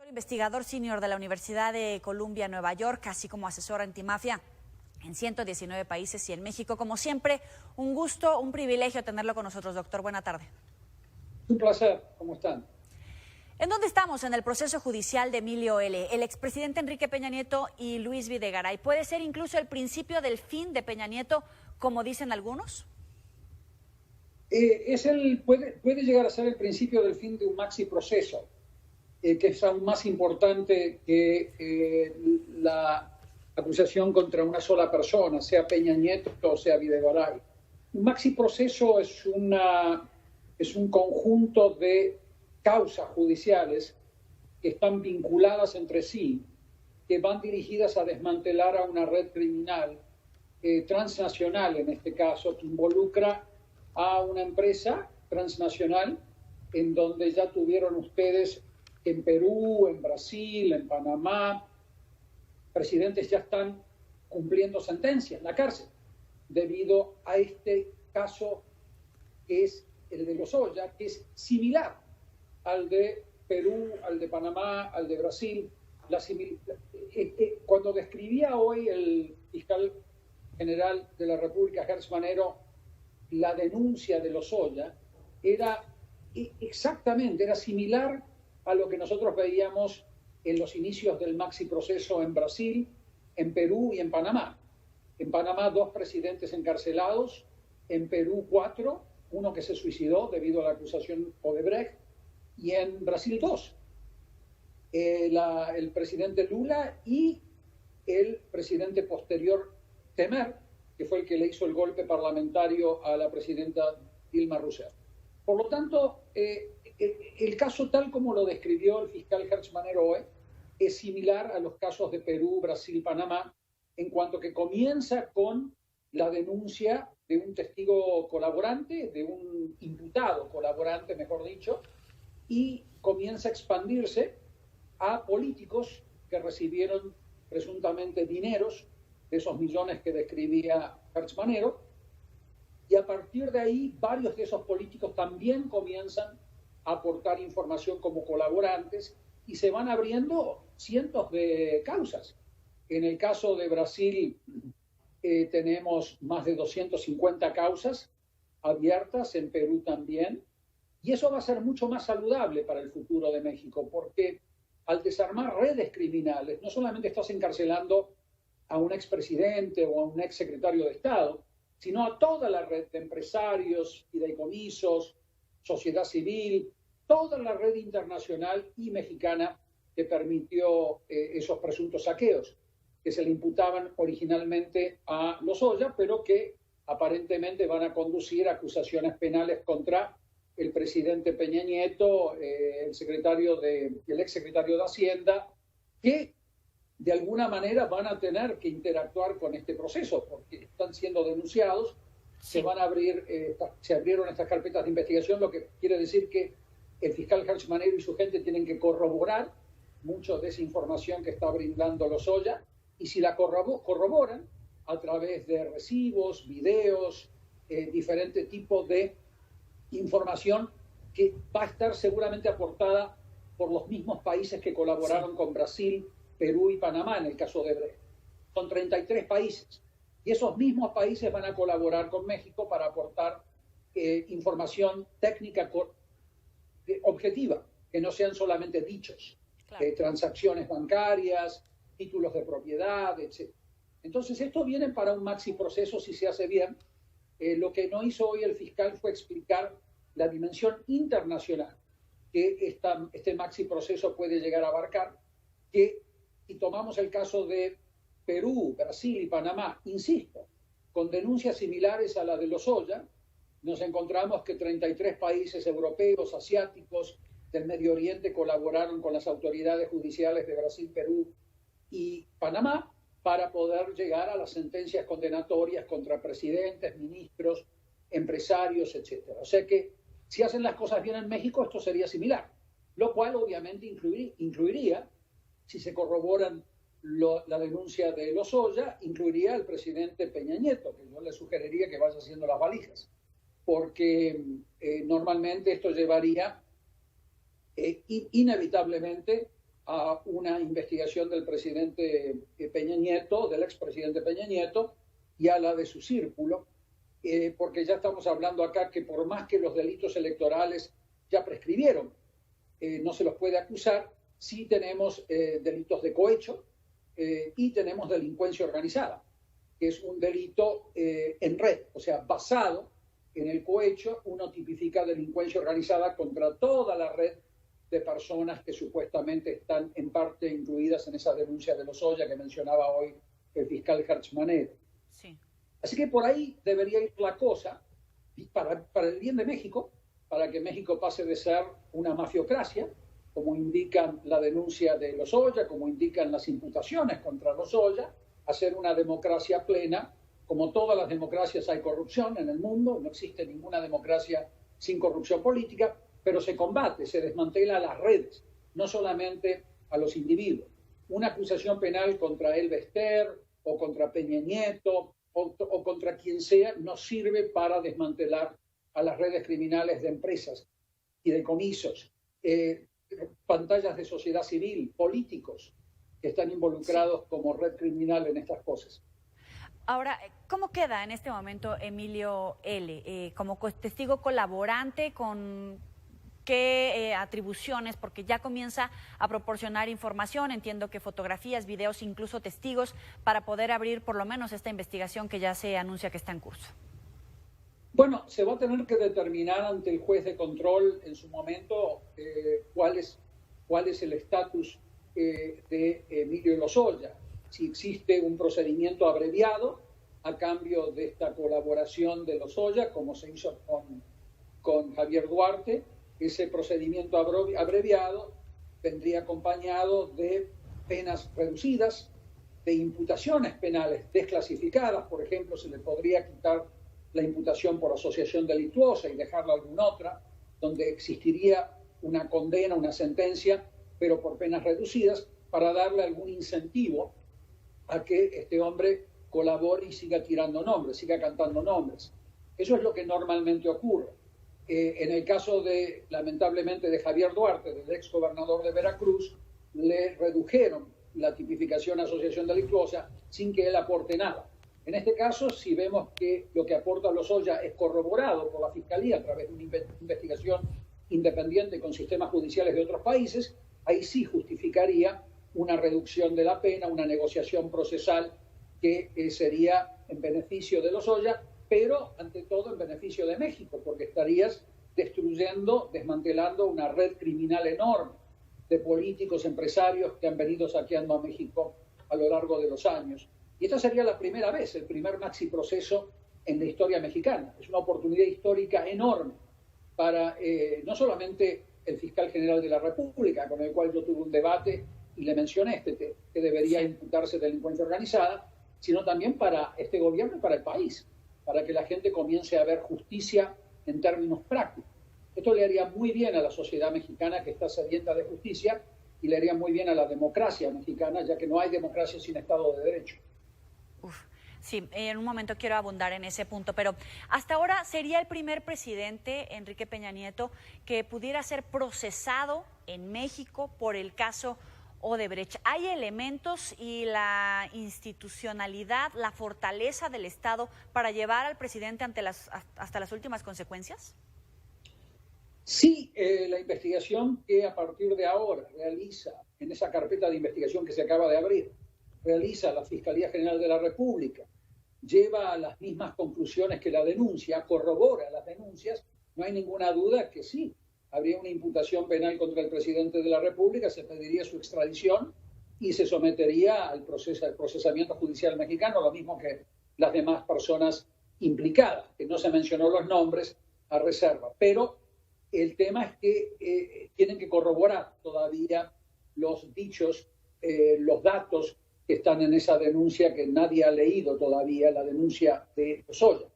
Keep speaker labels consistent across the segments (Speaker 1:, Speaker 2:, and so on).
Speaker 1: Investigador senior de la Universidad de Columbia, Nueva York, así como asesor antimafia en 119 países y en México. Como siempre, un gusto, un privilegio tenerlo con nosotros, doctor. Buena tarde.
Speaker 2: Un placer. ¿Cómo están?
Speaker 1: ¿En dónde estamos en el proceso judicial de Emilio L., el expresidente Enrique Peña Nieto y Luis Videgaray? ¿Puede ser incluso el principio del fin de Peña Nieto, como dicen algunos?
Speaker 2: Puede llegar a ser el principio del fin de un maxi proceso, que es aún más importante que la acusación contra una sola persona, sea Peña Nieto o sea Videgaray. Un maxi proceso es un conjunto de causas judiciales que están vinculadas entre sí, que van dirigidas a desmantelar a una red criminal transnacional, en este caso, que involucra a una empresa transnacional en donde ya tuvieron ustedes en Perú, en Brasil, en Panamá, presidentes ya están cumpliendo sentencia en la cárcel debido a este caso que es el de Lozoya, que es similar al de Perú, al de Panamá, al de Brasil. Cuando describía hoy el fiscal general de la República, Hertz Manero, la denuncia de Lozoya, era similar a lo que nosotros veíamos en los inicios del maxi proceso en Brasil, en Perú y en Panamá. En Panamá, 2 presidentes encarcelados, en Perú 4, uno que se suicidó debido a la acusación Odebrecht, y en Brasil 2. El presidente Lula y el presidente posterior Temer, que fue el que le hizo el golpe parlamentario a la presidenta Dilma Rousseff. Por lo tanto, el caso tal como lo describió el fiscal Hertz Manero hoy es similar a los casos de Perú, Brasil y Panamá, en cuanto que comienza con la denuncia de un testigo colaborante, de un imputado colaborante, mejor dicho, y comienza a expandirse a políticos que recibieron presuntamente dineros de esos millones que describía Hertz Manero, y a partir de ahí varios de esos políticos también comienzan a aportar información como colaborantes y se van abriendo cientos de causas. En el caso de Brasil tenemos más de 250 causas abiertas, en Perú también, y eso va a ser mucho más saludable para el futuro de México, porque al desarmar redes criminales, no solamente estás encarcelando a un expresidente o a un exsecretario de Estado, sino a toda la red de empresarios, fideicomisos, sociedad civil, toda la red internacional y mexicana que permitió esos presuntos saqueos, que se le imputaban originalmente a Lozoya, pero que aparentemente van a conducir a acusaciones penales contra el presidente Peña Nieto, el exsecretario de Hacienda, que de alguna manera van a tener que interactuar con este proceso, porque están siendo denunciados, sí. Se abrieron estas carpetas de investigación, lo que quiere decir que el fiscal Hertz Manero y su gente tienen que corroborar mucho de esa información que está brindando Lozoya, y si la corroboran a través de recibos, videos, diferentes tipos de información que va a estar seguramente aportada por los mismos países que colaboraron con Brasil, Perú y Panamá en el caso de Brecht. Son 33 países. Y esos mismos países van a colaborar con México para aportar información técnica objetiva, que no sean solamente dichos, claro. Transacciones bancarias, títulos de propiedad, etc. Entonces, esto viene para un maxi proceso si se hace bien. Lo que no hizo hoy el fiscal fue explicar la dimensión internacional que este maxi proceso puede llegar a abarcar, que si tomamos el caso de Perú, Brasil y Panamá, insisto, con denuncias similares a la de Lozoya, nos encontramos que 33 países europeos, asiáticos, del Medio Oriente colaboraron con las autoridades judiciales de Brasil, Perú y Panamá para poder llegar a las sentencias condenatorias contra presidentes, ministros, empresarios, etc. O sea que si hacen las cosas bien en México, esto sería similar, lo cual obviamente incluiría, si se corroboran la denuncia de Lozoya, incluiría al presidente Peña Nieto, que yo le sugeriría que vaya haciendo las valijas, porque normalmente esto llevaría inevitablemente a una investigación del presidente Peña Nieto, del expresidente Peña Nieto, y a la de su círculo, porque ya estamos hablando acá que por más que los delitos electorales ya prescribieron, no se los puede acusar, sí tenemos delitos de cohecho y tenemos delincuencia organizada, que es un delito en red, o sea, basado en el cohecho. Uno tipifica delincuencia organizada contra toda la red de personas que supuestamente están en parte incluidas en esa denuncia de Lozoya que mencionaba hoy el fiscal Hertz Manero.
Speaker 1: Sí.
Speaker 2: Así que por ahí debería ir la cosa, para el bien de México, para que México pase de ser una mafiocracia, como indican la denuncia de Lozoya, como indican las imputaciones contra Lozoya, a ser una democracia plena. Como todas las democracias hay corrupción en el mundo, no existe ninguna democracia sin corrupción política, pero se combate, se desmantela a las redes, no solamente a los individuos. Una acusación penal contra Elba Ester o contra Peña Nieto o contra quien sea no sirve para desmantelar a las redes criminales de empresas y de comisos, pantallas de sociedad civil, políticos que están involucrados como red criminal en estas cosas.
Speaker 1: Ahora, ¿cómo queda en este momento Emilio L.? ¿Como testigo colaborante con qué atribuciones? Porque ya comienza a proporcionar información, entiendo que fotografías, videos, incluso testigos, para poder abrir por lo menos esta investigación que ya se anuncia que está en curso.
Speaker 2: Bueno, se va a tener que determinar ante el juez de control en su momento cuál es el estatus de Emilio Lozoya. Si existe un procedimiento abreviado a cambio de esta colaboración de Lozoya, como se hizo con Javier Duarte. Ese procedimiento abreviado vendría acompañado de penas reducidas, de imputaciones penales desclasificadas. Por ejemplo, se le podría quitar la imputación por asociación delictuosa y dejarla alguna otra, donde existiría una condena, una sentencia, pero por penas reducidas, para darle algún incentivo a que este hombre colabore y siga tirando nombres, siga cantando nombres. Eso es lo que normalmente ocurre. En el caso lamentablemente, de Javier Duarte, del ex gobernador de Veracruz, le redujeron la tipificación asociación delictuosa sin que él aporte nada. En este caso, si vemos que lo que aporta Lozoya es corroborado por la Fiscalía a través de una investigación independiente con sistemas judiciales de otros países, ahí sí justificaría una reducción de la pena, una negociación procesal que sería en beneficio de Lozoya, pero ante todo en beneficio de México, porque estarías desmantelando una red criminal enorme de políticos, empresarios que han venido saqueando a México a lo largo de los años. Y esta sería la primera vez, el primer maxi proceso en la historia mexicana. Es una oportunidad histórica enorme para no solamente el fiscal general de la República, con el cual yo tuve un debate y le mencioné que debería imputarse delincuencia organizada, sino también para este gobierno y para el país, para que la gente comience a ver justicia en términos prácticos. Esto le haría muy bien a la sociedad mexicana, que está sedienta de justicia, y le haría muy bien a la democracia mexicana, ya que no hay democracia sin Estado de Derecho.
Speaker 1: Sí, en un momento quiero abundar en ese punto, pero hasta ahora sería el primer presidente, Enrique Peña Nieto, que pudiera ser procesado en México por el caso Odebrecht. ¿Hay elementos y la institucionalidad, la fortaleza del Estado para llevar al presidente hasta las últimas consecuencias?
Speaker 2: Sí, la investigación que a partir de ahora realiza, en esa carpeta de investigación que se acaba de abrir, realiza la Fiscalía General de la República, lleva a las mismas conclusiones que la denuncia, corrobora las denuncias, no hay ninguna duda que sí, habría una imputación penal contra el presidente de la República, se pediría su extradición y se sometería al procesamiento judicial mexicano, lo mismo que las demás personas implicadas, que no se mencionó los nombres a reserva. Pero el tema es que tienen que corroborar todavía los dichos, los datos que están en esa denuncia que nadie ha leído todavía, la denuncia de Lozoya.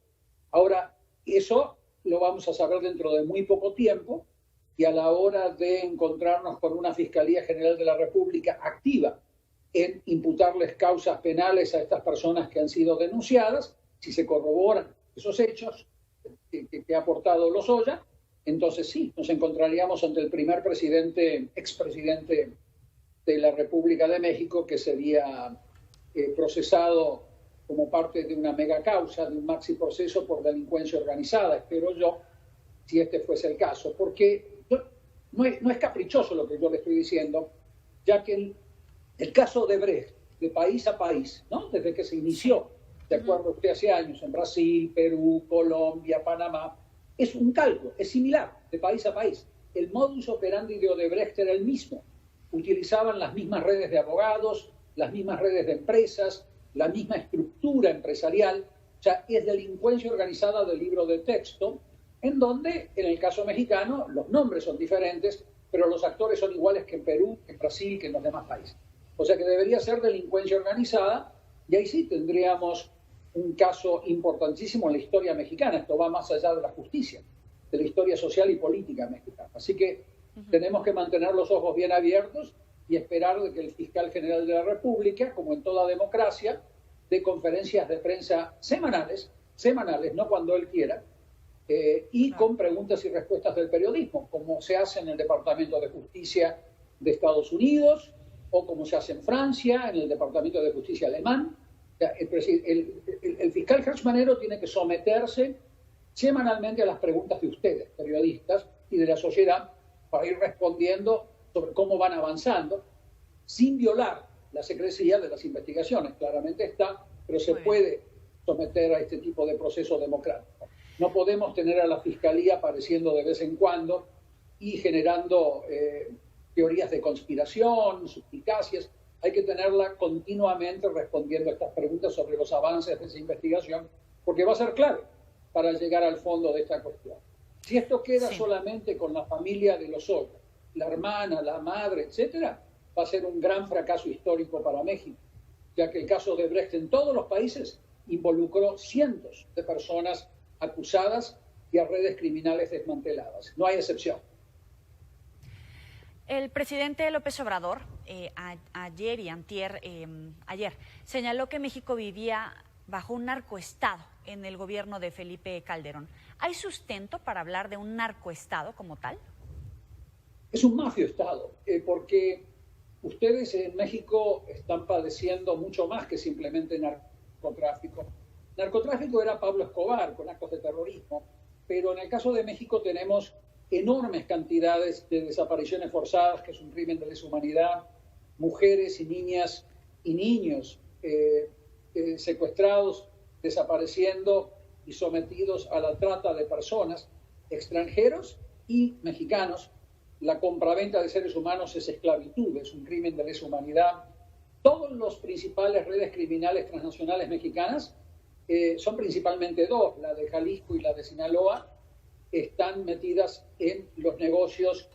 Speaker 2: Ahora, eso lo vamos a saber dentro de muy poco tiempo, y a la hora de encontrarnos con una Fiscalía General de la República activa en imputarles causas penales a estas personas que han sido denunciadas, si se corroboran esos hechos que ha aportado Lozoya, entonces sí, nos encontraríamos ante el primer expresidente de la República de México, que sería procesado como parte de una mega causa, de un maxi proceso por delincuencia organizada, espero yo, si este fuese el caso. Porque no es caprichoso lo que yo le estoy diciendo, ya que el caso de Brecht, de país a país, ¿no? Desde que se inició, de acuerdo a usted, hace años, en Brasil, Perú, Colombia, Panamá, es un calco, es similar, de país a país. El modus operandi de Odebrecht era el mismo. Utilizaban las mismas redes de abogados, las mismas redes de empresas, la misma estructura empresarial. O sea, es delincuencia organizada del libro de texto, en donde, en el caso mexicano, los nombres son diferentes, pero los actores son iguales que en Perú, que en Brasil, que en los demás países. O sea que debería ser delincuencia organizada, y ahí sí tendríamos un caso importantísimo en la historia mexicana. Esto va más allá de la justicia, de la historia social y política mexicana. Así que tenemos que mantener los ojos bien abiertos y esperar de que el fiscal general de la República, como en toda democracia, dé conferencias de prensa semanales, no cuando él quiera, y con preguntas y respuestas del periodismo, como se hace en el Departamento de Justicia de Estados Unidos o como se hace en Francia, en el Departamento de Justicia alemán. El fiscal Hertzmanero tiene que someterse semanalmente a las preguntas de ustedes, periodistas, y de la sociedad, para ir respondiendo sobre cómo van avanzando, sin violar la secrecía de las investigaciones. Claramente está, pero se puede someter a este tipo de proceso democrático. No podemos tener a la Fiscalía apareciendo de vez en cuando y generando teorías de conspiración, suspicacias. Hay que tenerla continuamente respondiendo a estas preguntas sobre los avances de esa investigación, porque va a ser clave para llegar al fondo de esta cuestión. Si esto queda solamente con la familia de Lozoya, la hermana, la madre, etcétera, va a ser un gran fracaso histórico para México, ya que el caso de Brecht en todos los países involucró cientos de personas acusadas y a redes criminales desmanteladas. No hay excepción.
Speaker 1: El presidente López Obrador ayer y antier, ayer señaló que México vivía bajo un narcoestado en el gobierno de Felipe Calderón. ¿Hay sustento para hablar de un narcoestado como tal?
Speaker 2: Es un mafioestado, porque ustedes en México están padeciendo mucho más que simplemente narcotráfico. Narcotráfico era Pablo Escobar con actos de terrorismo, pero en el caso de México tenemos enormes cantidades de desapariciones forzadas, que es un crimen de lesa humanidad, mujeres y niñas y niños secuestrados, desapareciendo y sometidos a la trata de personas, extranjeros y mexicanos. La compraventa de seres humanos es esclavitud, es un crimen de lesa humanidad. Todas las principales redes criminales transnacionales mexicanas son principalmente dos, la de Jalisco y la de Sinaloa, están metidas en los negocios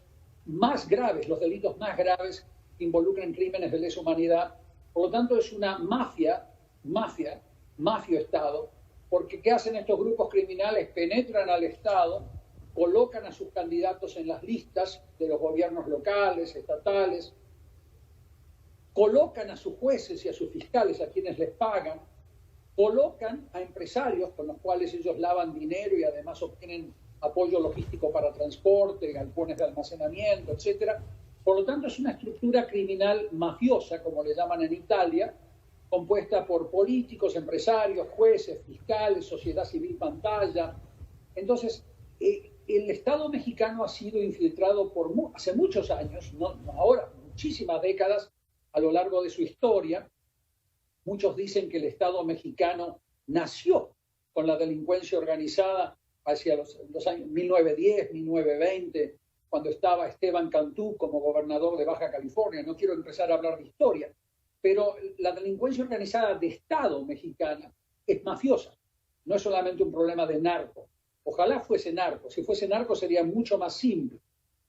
Speaker 2: más graves, los delitos más graves que involucran crímenes de lesa humanidad. Por lo tanto, es una mafioestado, porque ¿qué hacen estos grupos criminales? Penetran al Estado, colocan a sus candidatos en las listas de los gobiernos locales, estatales, colocan a sus jueces y a sus fiscales, a quienes les pagan, colocan a empresarios con los cuales ellos lavan dinero y además obtienen apoyo logístico para transporte, galpones de almacenamiento, etcétera. Por lo tanto, es una estructura criminal mafiosa, como le llaman en Italia, compuesta por políticos, empresarios, jueces, fiscales, sociedad civil pantalla. Entonces, el Estado mexicano ha sido infiltrado hace muchos años, no ahora, muchísimas décadas a lo largo de su historia. Muchos dicen que el Estado mexicano nació con la delincuencia organizada hacia los años 1910, 1920, cuando estaba Esteban Cantú como gobernador de Baja California. No quiero empezar a hablar de historia, pero la delincuencia organizada de Estado mexicana es mafiosa. No es solamente un problema de narco. Ojalá fuese narco. Si fuese narco sería mucho más simple.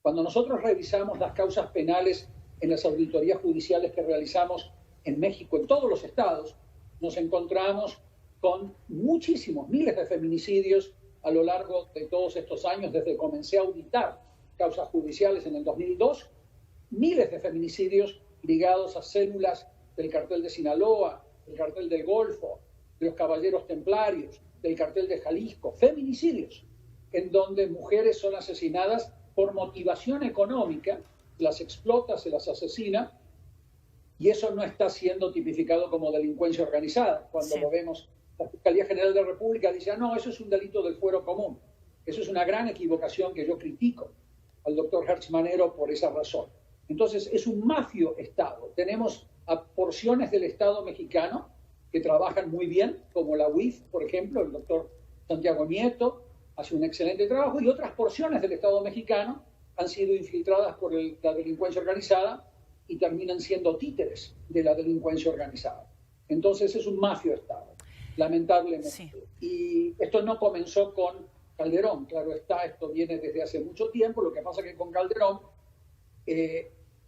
Speaker 2: Cuando nosotros revisamos las causas penales en las auditorías judiciales que realizamos en México, en todos los estados, nos encontramos con muchísimos, miles de feminicidios a lo largo de todos estos años, desde que comencé a auditar causas judiciales en el 2002, miles de feminicidios ligados a células del cartel de Sinaloa, del cartel del Golfo, de los Caballeros Templarios, del cartel de Jalisco, feminicidios, en donde mujeres son asesinadas por motivación económica, las explota, se las asesina, y eso no está siendo tipificado como delincuencia organizada. Cuando lo vemos, la Fiscalía General de la República dice, no, eso es un delito del fuero común. Eso es una gran equivocación que yo critico al doctor Hertz Manero por esa razón. Entonces, es un mafio-Estado. Tenemos a porciones del Estado mexicano que trabajan muy bien, como la UIF, por ejemplo, el doctor Santiago Nieto hace un excelente trabajo, y otras porciones del Estado mexicano han sido infiltradas por la delincuencia organizada y terminan siendo títeres de la delincuencia organizada. Entonces es un mafio-Estado, lamentablemente. Sí. Y esto no comenzó con Calderón, claro está, esto viene desde hace mucho tiempo. Lo que pasa es que con Calderón,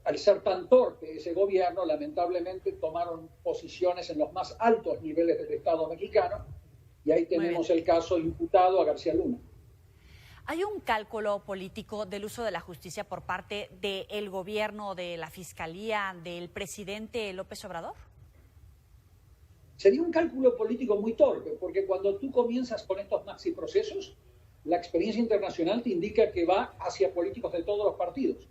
Speaker 2: al ser tan torpe ese gobierno, lamentablemente tomaron posiciones en los más altos niveles del Estado mexicano, y ahí tenemos el caso imputado a García Luna.
Speaker 1: ¿Hay un cálculo político del uso de la justicia por parte del gobierno, de la Fiscalía, del presidente López Obrador?
Speaker 2: Sería un cálculo político muy torpe, porque cuando tú comienzas con estos maxi procesos, la experiencia internacional te indica que va hacia políticos de todos los partidos,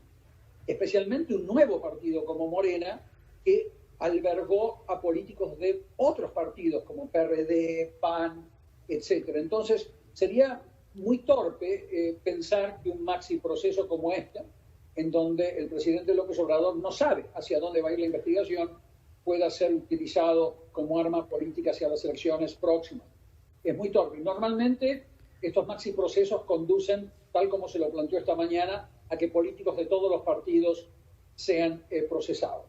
Speaker 2: especialmente un nuevo partido como Morena, que albergó a políticos de otros partidos como PRD, PAN, etc. Entonces, sería muy torpe pensar que un maxi proceso como este, en donde el presidente López Obrador no sabe hacia dónde va a ir la investigación, pueda ser utilizado como arma política hacia las elecciones próximas. Es muy torpe. Normalmente, estos maxi procesos conducen, tal como se lo planteó esta mañana, a que políticos de todos los partidos sean procesados.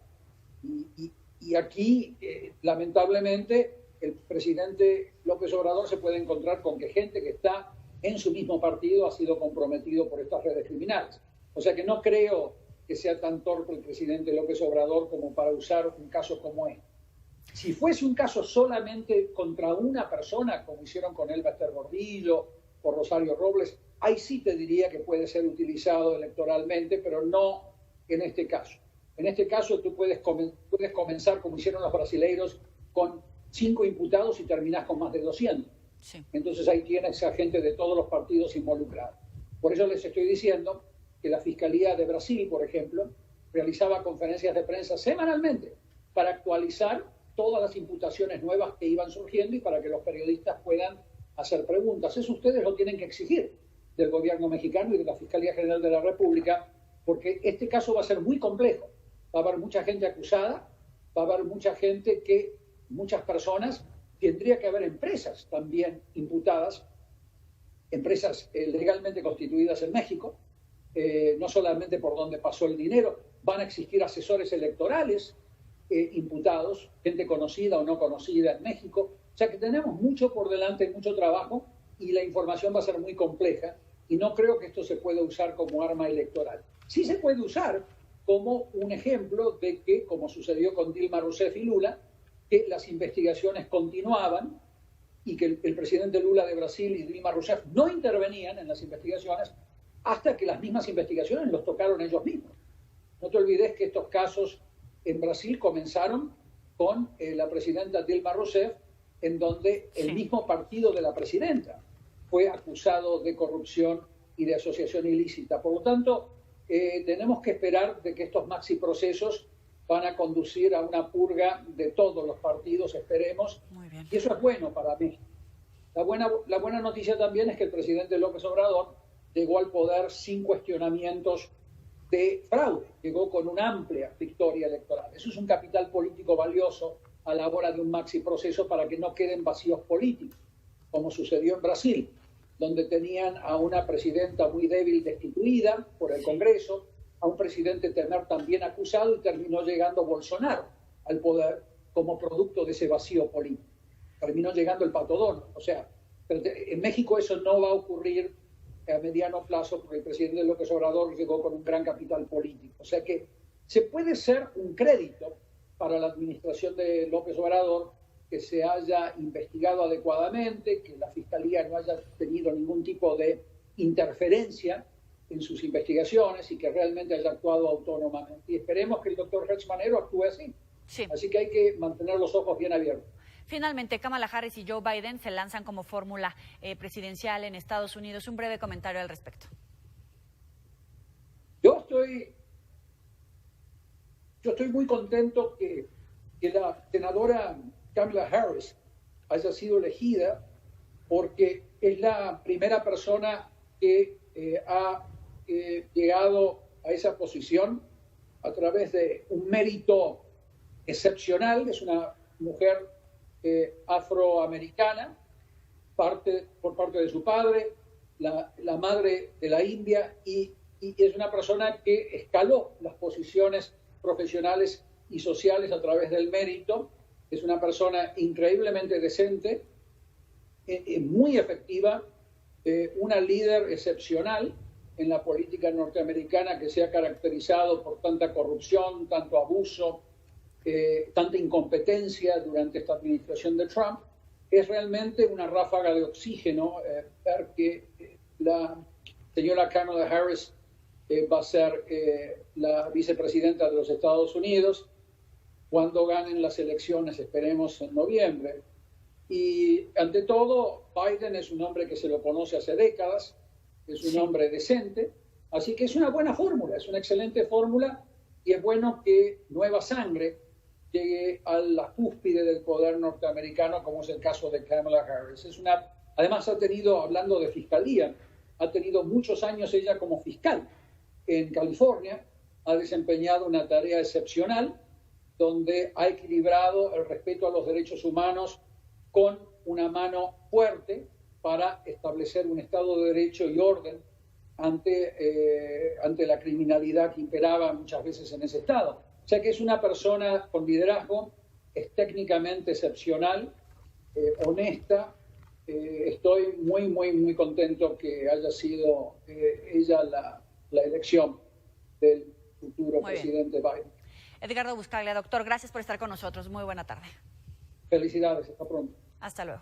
Speaker 2: Y aquí, lamentablemente, el presidente López Obrador se puede encontrar con que gente que está en su mismo partido ha sido comprometido por estas redes criminales. O sea que no creo que sea tan torpe el presidente López Obrador como para usar un caso como este. Si fuese un caso solamente contra una persona, como hicieron con Elba Ester Gordillo o Rosario Robles, ahí sí te diría que puede ser utilizado electoralmente, pero no en este caso. En este caso tú puedes comenzar, como hicieron los brasileiros, con 5 imputados y terminás con más de 200. Sí. Entonces ahí tienes a gente de todos los partidos involucrados. Por eso les estoy diciendo que la Fiscalía de Brasil, por ejemplo, realizaba conferencias de prensa semanalmente para actualizar todas las imputaciones nuevas que iban surgiendo y para que los periodistas puedan hacer preguntas. Eso ustedes lo tienen que exigir del gobierno mexicano y de la Fiscalía General de la República, porque este caso va a ser muy complejo. Va a haber mucha gente acusada, va a haber mucha gente muchas personas, tendría que haber empresas también imputadas, empresas legalmente constituidas en México, no solamente por donde pasó el dinero, van a existir asesores electorales imputados, gente conocida o no conocida en México. O sea que tenemos mucho por delante, mucho trabajo, y la información va a ser muy compleja, y no creo que esto se pueda usar como arma electoral. Sí se puede usar como un ejemplo de que, como sucedió con Dilma Rousseff y Lula, que las investigaciones continuaban y que el presidente Lula de Brasil y Dilma Rousseff no intervenían en las investigaciones hasta que las mismas investigaciones los tocaron ellos mismos. No te olvides que estos casos en Brasil comenzaron con la presidenta Dilma Rousseff, en donde el mismo partido de la presidenta fue acusado de corrupción y de asociación ilícita. Por lo tanto, tenemos que esperar de que estos maxi procesos van a conducir a una purga de todos los partidos, esperemos. Muy bien. Y eso es bueno para mí. La buena noticia también es que el presidente López Obrador llegó al poder sin cuestionamientos de fraude, llegó con una amplia victoria electoral. Eso es un capital político valioso a la hora de un maxi proceso para que no queden vacíos políticos, como sucedió en Brasil, donde tenían a una presidenta muy débil destituida por el Congreso, a un presidente Temer también acusado, y terminó llegando Bolsonaro al poder como producto de ese vacío político. Terminó llegando el Pato Donald. O sea, en México eso no va a ocurrir a mediano plazo, porque el presidente López Obrador llegó con un gran capital político. O sea que se puede ser un crédito para la administración de López Obrador que se haya investigado adecuadamente, que la Fiscalía no haya tenido ningún tipo de interferencia en sus investigaciones y que realmente haya actuado autónomamente. Y esperemos que el doctor Hertz Manero actúe así. Sí. Así que hay que mantener los ojos bien abiertos.
Speaker 1: Finalmente, Kamala Harris y Joe Biden se lanzan como fórmula presidencial en Estados Unidos. Un breve comentario al respecto.
Speaker 2: Yo estoy yo estoy muy contento que la senadora Kamala Harris haya sido elegida porque es la primera persona que ha llegado a esa posición a través de un mérito excepcional. Es una mujer afroamericana, por parte de su padre, la madre de la India, y es una persona que escaló las posiciones profesionales y sociales a través del mérito. Es una persona increíblemente decente, muy efectiva, una líder excepcional en la política norteamericana que se ha caracterizado por tanta corrupción, tanto abuso, tanta incompetencia durante esta administración de Trump. Es realmente una ráfaga de oxígeno ver que la señora Kamala Harris va a ser la vicepresidenta de los Estados Unidos cuando ganen las elecciones, esperemos en noviembre. Y ante todo, Biden es un hombre que se lo conoce hace décadas, es un hombre decente, así que es una buena fórmula, es una excelente fórmula, y es bueno que nueva sangre llegue a la cúspide del poder norteamericano, como es el caso de Kamala Harris. Además ha tenido, hablando de fiscalía, ha tenido muchos años ella como fiscal en California, ha desempeñado una tarea excepcional donde ha equilibrado el respeto a los derechos humanos con una mano fuerte para establecer un Estado de Derecho y orden ante la criminalidad que imperaba muchas veces en ese Estado. O sea que es una persona con liderazgo, es técnicamente excepcional, honesta. Estoy muy, muy, muy contento que haya sido ella la elección del futuro presidente Biden.
Speaker 1: Edgardo Buscaglia, doctor, gracias por estar con nosotros. Muy buena tarde.
Speaker 2: Felicidades, hasta pronto.
Speaker 1: Hasta luego.